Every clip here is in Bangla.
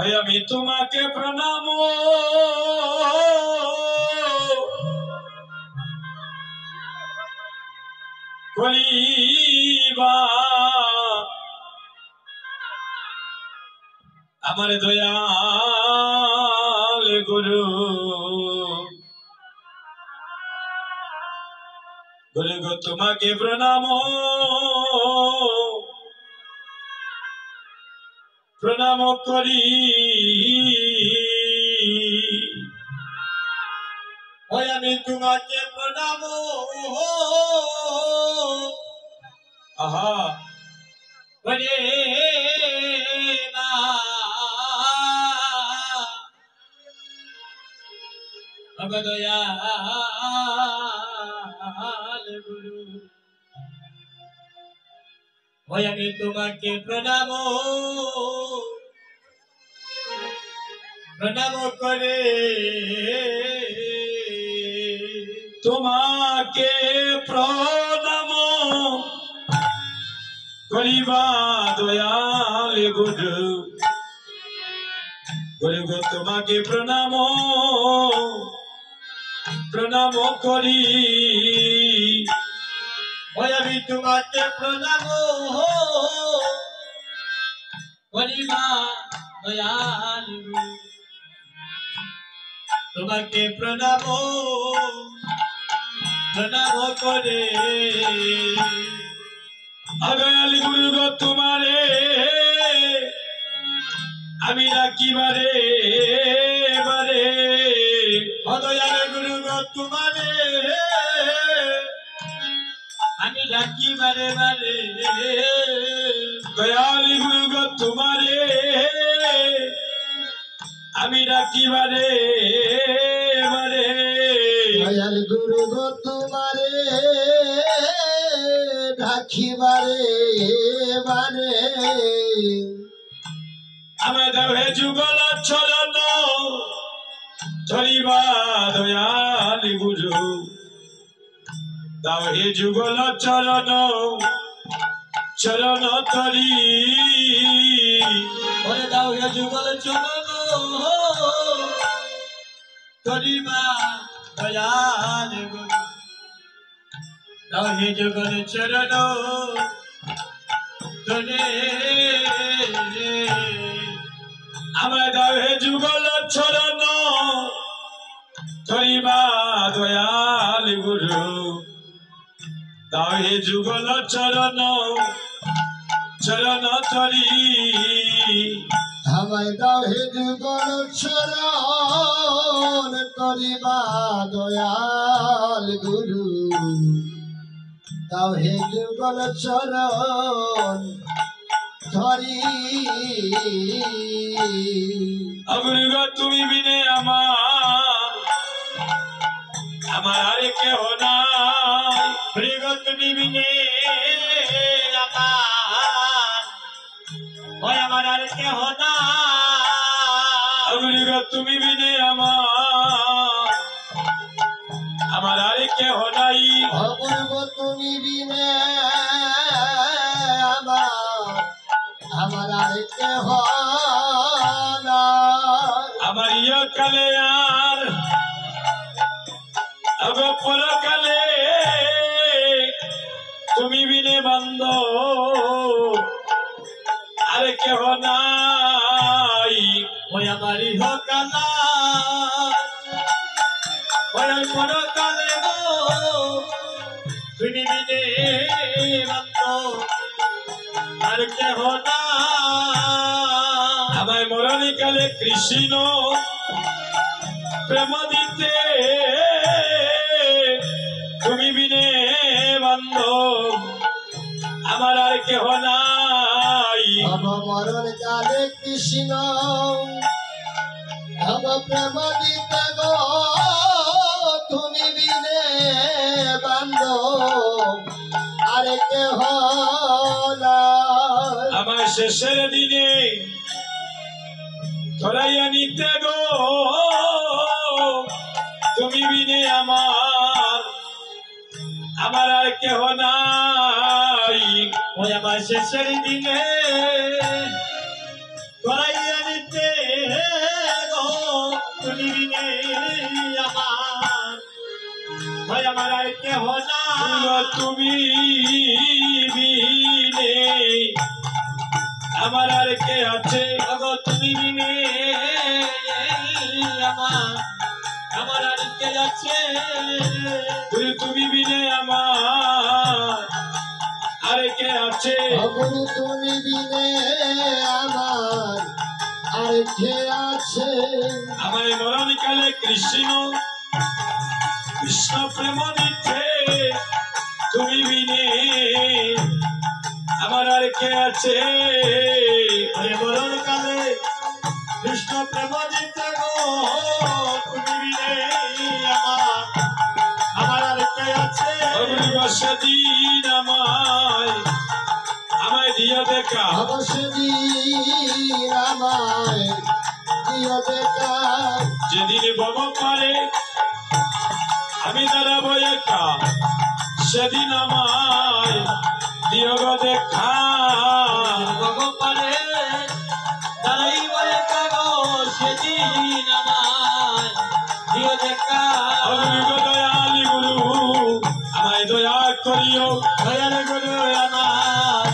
আমি তোমাকে প্রণাম করিবা আমার দয়াল গুরু গুরু গো তোমাকে প্রণাম প্রণাম করি আমি তোমাকে প্রণাম আহা বলে দয়াল গুরু আমি তোমাকে প্রণাম প্রণাম করে তোমাকে প্রণাম করিবা দয়াল গুরু গুরু গো তোমাকে প্রণাম প্রণাম করি আমি তোমাকে প্রণাম করিবা দয়াল গুরু তোমাকে প্রণাম প্রণাম করে দয়াল গুরু গো তোমারে আমি রাখিবারে বারে দয়াল গুরু গো তোমারে আমি রাখিবারে বারে দয়াল গুরু গো তোমারে আমি রাখিবারে বারে দয়াল গুরু গো তোমারে রাখিবারে বারে আমার দেহে যুগল চরণ ধরিবা দয়াল গুরু দাও হে যুগল চরণ চরণ তরি দাও হে যুগল চরণ ধরিবা দয়াল গুরু দাও হে যুগল চরণ ধরে আমার দাও হে যুগল চরণ ধরিবা দয়াল গুরু দাও হে যুগল চরণ চরণ তরি আমায় দাও হে যুগল চরণ করিবা দয়াল গুরু দাও হে যুগল চরণ ধরি গুরু গো তুমি বিনে আমার আর কেহ নাই গুরু গো তুমি বিনে আমার আর কেহ নাই গুরু গো তুমি বিনে আমার আর কেহ নাই গুরু গো তুমি বিনে আমার আর কেহ আমার ইয়া কালে আর পরকালে তুমি বিনে বান্ধ আর কেহ নাই ওই আমার ইহ কালা ওই পরকালে তুমি বিনে বান্ধ আর কেহ নাই আমায় মরণী কালে কৃষ্ণ প্রেম দিতে তুমি বিনে বান্ধব আমার আর কেহ নাই মরণ কালে কৃষ্ণ প্রেম দিতে গো তুমি বিনে বান্ধব আর কেহ আমার শেষের দিনে ধরাইয়া নিতে গো তুমি বিনে আমার আর কেহ নাই ওই আমার শেষের দিনে ধরাইয়া নিতে তুমি বিনে আমার আর কে আছে ওগো তুমি বিনে আমার আর কে আছে তুমি বিনে আমার আর কে আছে গুরু তুমি বিনে আমার আর কে আছে আমায় মরণকালে কৃষ্ণ কৃষ্ণ প্রেম দিচ্ছে তুমি বিনে আমার আর কে আছে মরণকালে কৃষ্ণ প্রেম দিতে গো তুমি বিনে আমার আর কে আছে সেদিন আমায় দিও দেখা অবশ্যই আমায় দিও দেখা যেদিন বব পারে আমি দাঁড়াবো একা সেদিন আমায় দিও গো দেখা ভগবানে দাঁড়াইব একা গো সেদিন আমার দিও দেখা অগ্নি গো দয়ালি গুরু আমায় দয়া করিও দয়াল গুরু আমার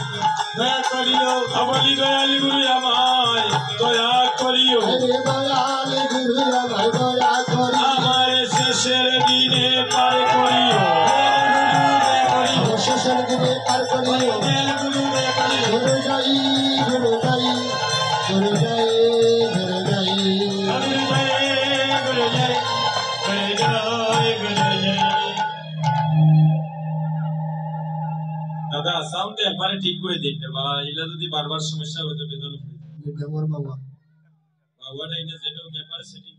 দয়া করিও অবলি দয়ালি গুরু আমায় দয়া করিও হরে দয়াল গুরু আমায় দয়া করি আমার শেষের দিনে পার করিও শেষের দিনে পার করিও দয়াল গুরু দয়া করিও গুরু যাই গুরু যাই গুরু যাই গুরু যাই গুরু জয় গুরু জয় গুরু জয় গুরু জয়। দাদা সাউন্ড একবারে ঠিক করে দিন বা এলা যদি বারবার সমস্যা হতো বেদন ডেমর বাবা বাবা না যেটা একবারে সেটিং